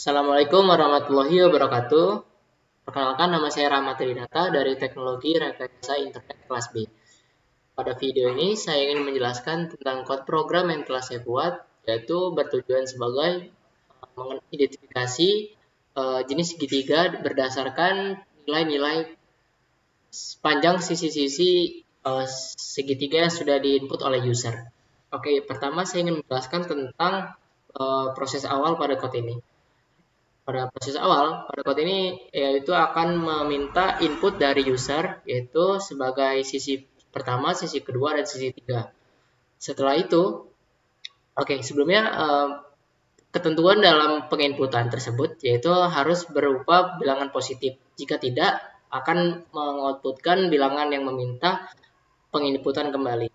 Assalamualaikum warahmatullahi wabarakatuh. Perkenalkan, nama saya Rahmat Trinata dari Teknologi Rekayasa Internet kelas B. Pada video ini saya ingin menjelaskan tentang kode program yang telah saya buat, yaitu bertujuan sebagai mengidentifikasi jenis segitiga berdasarkan nilai-nilai panjang sisi-sisi segitiga yang sudah diinput oleh user. Oke, pertama saya ingin menjelaskan tentang proses awal pada kode ini. Pada proses awal, pada kode ini yaitu akan meminta input dari user, yaitu sebagai sisi pertama, sisi kedua, dan sisi tiga. Setelah itu, sebelumnya ketentuan dalam penginputan tersebut yaitu harus berupa bilangan positif. Jika tidak, akan mengoutputkan bilangan yang meminta penginputan kembali.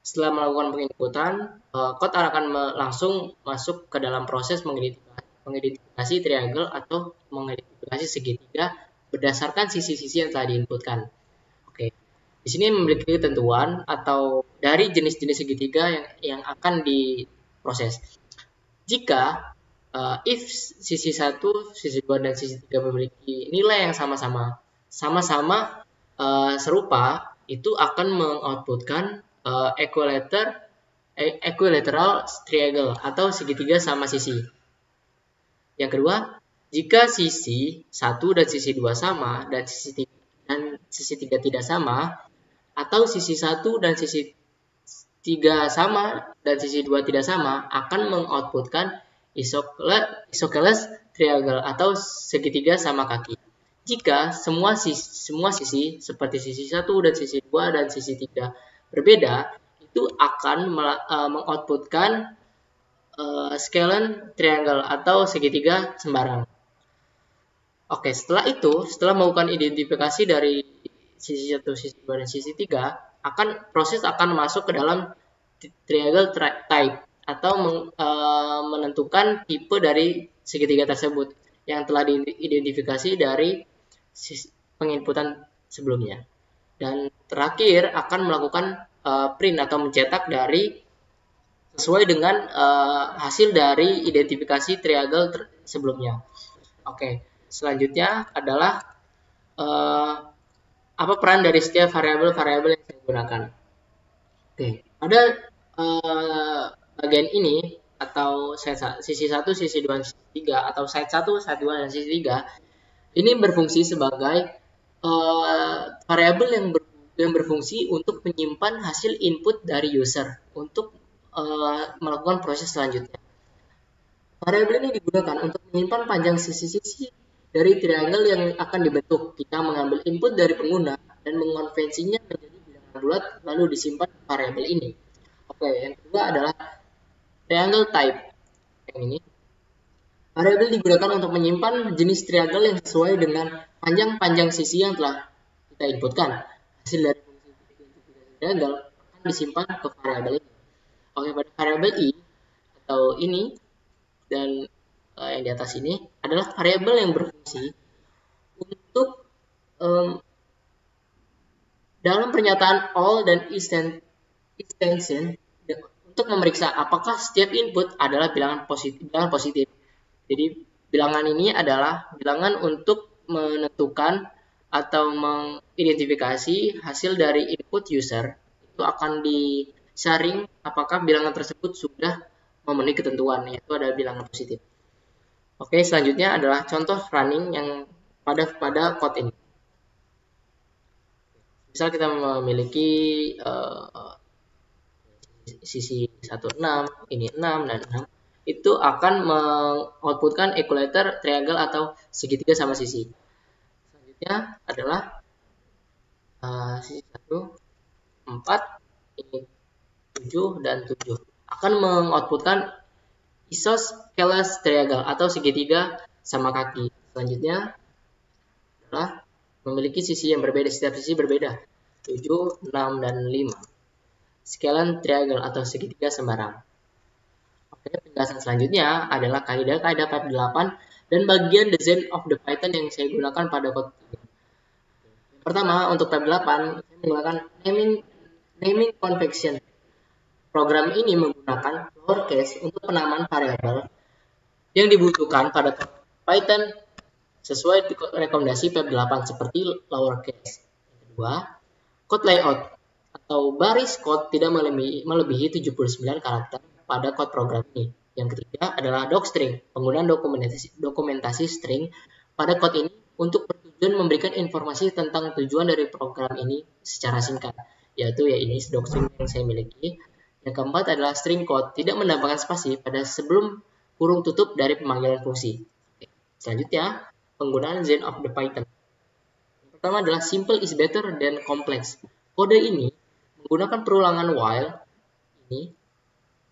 Setelah melakukan penginputan, kode akan langsung masuk ke dalam proses mengidentifikasi triangle atau mengidentifikasi segitiga berdasarkan sisi-sisi yang telah diinputkan. Oke, di sini memiliki ketentuan atau dari jenis-jenis segitiga yang akan diproses. Jika if sisi 1, sisi 2, dan sisi 3 memiliki nilai yang sama-sama serupa, itu akan mengoutputkan equilateral triangle atau segitiga sama sisi. Yang kedua, jika sisi 1 dan sisi 2 sama dan sisi 3 tidak sama, atau sisi 1 dan sisi 3 sama dan sisi 2 tidak sama, akan mengoutputkan isosceles triangle atau segitiga sama kaki. Jika semua sisi seperti sisi 1 dan sisi 2 dan sisi 3 berbeda, itu akan mengoutputkan scalene triangle atau segitiga sembarang. Oke, setelah melakukan identifikasi dari sisi 1, sisi 2, dan sisi 3, proses akan masuk ke dalam triangle type atau menentukan tipe dari segitiga tersebut yang telah diidentifikasi dari penginputan sebelumnya. Dan terakhir akan melakukan print atau mencetak dari sesuai dengan hasil dari identifikasi triangle sebelumnya. Oke, selanjutnya adalah apa peran dari setiap variabel yang saya gunakan. Oke, pada bagian ini atau sisi 1, sisi 2, dan sisi 3 atau side 1, side 2, dan sisi 3 ini berfungsi sebagai variabel yang berfungsi untuk menyimpan hasil input dari user untuk melakukan proses selanjutnya. Variabel ini digunakan untuk menyimpan panjang sisi-sisi dari triangle yang akan dibentuk. Kita mengambil input dari pengguna dan mengonvensinya menjadi bilangan bulat lalu disimpan variabel ini. Oke, yang kedua adalah triangle type. Yang ini. Variabel digunakan untuk menyimpan jenis triangle yang sesuai dengan panjang sisi yang telah kita inputkan. Hasil dari fungsi triangle akan disimpan ke variabel ini. Oke, pada variabel i atau ini dan yang di atas ini adalah variabel yang berfungsi untuk dalam pernyataan all dan extension untuk memeriksa apakah setiap input adalah bilangan positif. Jadi bilangan ini adalah bilangan untuk menentukan atau mengidentifikasi hasil dari input user. Itu akan disaring apakah bilangan tersebut sudah memenuhi ketentuan, yaitu ada bilangan positif. Oke, selanjutnya adalah contoh running yang pada code ini. Misal kita memiliki sisi 1 6, ini 6 dan 6, itu akan mengoutputkan equilateral triangle atau segitiga sama sisi. Selanjutnya adalah sisi 1 4, ini 7 dan 7 akan mengoutputkan isosceles triangle atau segitiga sama kaki. Selanjutnya adalah memiliki sisi yang berbeda, setiap sisi berbeda, 7, 6, dan 5. Scalene triangle atau segitiga sembarang. Oke, penjelasan selanjutnya adalah kaidah-kaidah Pipe 8 dan bagian design of the Python yang saya gunakan pada code ini. Pertama, untuk Pipe 8, saya menggunakan naming convention. Program ini menggunakan lowercase untuk penamaan variabel yang dibutuhkan pada Python sesuai rekomendasi PEP 8 seperti lowercase. Yang kedua, code layout atau baris code tidak melebihi 79 karakter pada code program ini. Yang ketiga adalah docstring, penggunaan dokumentasi string pada code ini untuk bertujuan memberikan informasi tentang tujuan dari program ini secara singkat, yaitu ini docstring yang saya miliki. Yang keempat adalah string code, tidak menambahkan spasi pada sebelum kurung tutup dari pemanggilan fungsi. Selanjutnya, penggunaan Zen of the Python. Yang pertama adalah simple is better than complex. Kode ini menggunakan perulangan while ini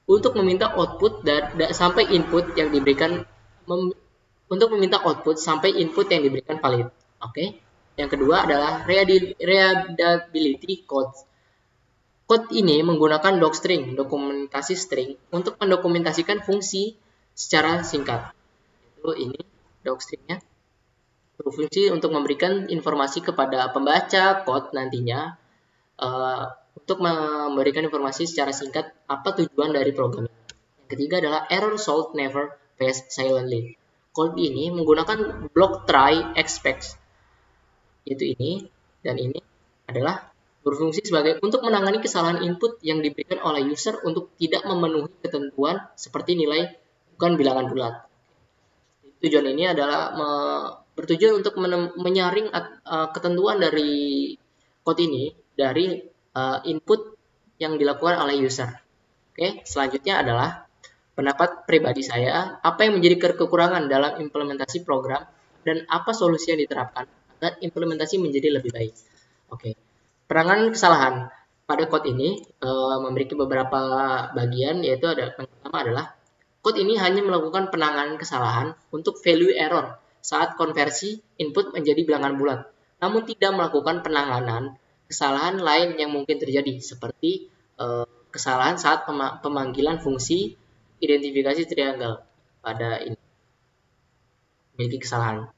untuk meminta output sampai input yang diberikan valid. Oke. Yang kedua adalah readability code. Code ini menggunakan docstring, dokumentasi string, untuk mendokumentasikan fungsi secara singkat. Itu ini docstringnya. Berfungsi untuk memberikan informasi kepada pembaca code nantinya untuk memberikan informasi secara singkat apa tujuan dari program. Yang ketiga adalah error solved never pass silently. Code ini menggunakan block try expect, yaitu ini dan ini adalah berfungsi sebagai untuk menangani kesalahan input yang diberikan oleh user untuk tidak memenuhi ketentuan seperti nilai bukan bilangan bulat. Tujuan ini adalah bertujuan untuk menyaring ketentuan dari code ini dari input yang dilakukan oleh user. Oke, selanjutnya adalah pendapat pribadi saya, apa yang menjadi kekurangan dalam implementasi program dan apa solusi yang diterapkan agar implementasi menjadi lebih baik. Oke. Penanganan kesalahan pada code ini memiliki beberapa bagian, yaitu yang pertama adalah code ini hanya melakukan penanganan kesalahan untuk value error saat konversi input menjadi bilangan bulat, namun tidak melakukan penanganan kesalahan lain yang mungkin terjadi, seperti kesalahan saat pemanggilan fungsi identifikasi triangle pada ini memiliki kesalahan.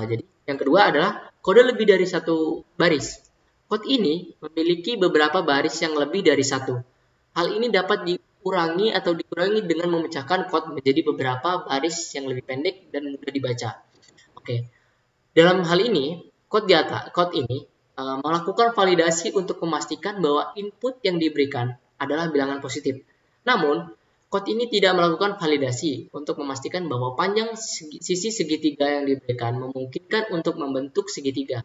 Jadi yang kedua adalah kode lebih dari satu baris. Code ini memiliki beberapa baris yang lebih dari satu. Hal ini dapat dikurangi dengan memecahkan code menjadi beberapa baris yang lebih pendek dan mudah dibaca. Oke. Dalam hal ini, code ini melakukan validasi untuk memastikan bahwa input yang diberikan adalah bilangan positif. Namun, code ini tidak melakukan validasi untuk memastikan bahwa panjang sisi segitiga yang diberikan memungkinkan untuk membentuk segitiga.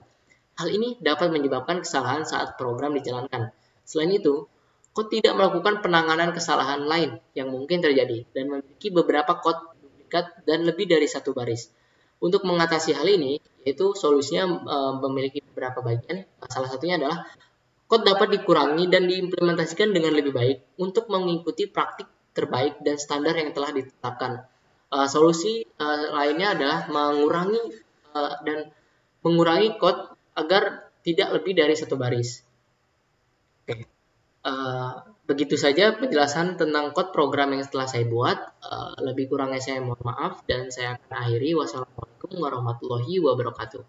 Hal ini dapat menyebabkan kesalahan saat program dijalankan. Selain itu, code tidak melakukan penanganan kesalahan lain yang mungkin terjadi dan memiliki beberapa code duplikat dan lebih dari satu baris. Untuk mengatasi hal ini, yaitu solusinya memiliki beberapa bagian. Salah satunya adalah code dapat dikurangi dan diimplementasikan dengan lebih baik untuk mengikuti praktik terbaik dan standar yang telah ditetapkan. Solusi lainnya adalah mengurangi code agar tidak lebih dari satu baris. Oke. Begitu saja penjelasan tentang code program yang setelah saya buat. Lebih kurangnya saya mohon maaf dan saya akan akhiri. Wassalamualaikum warahmatullahi wabarakatuh.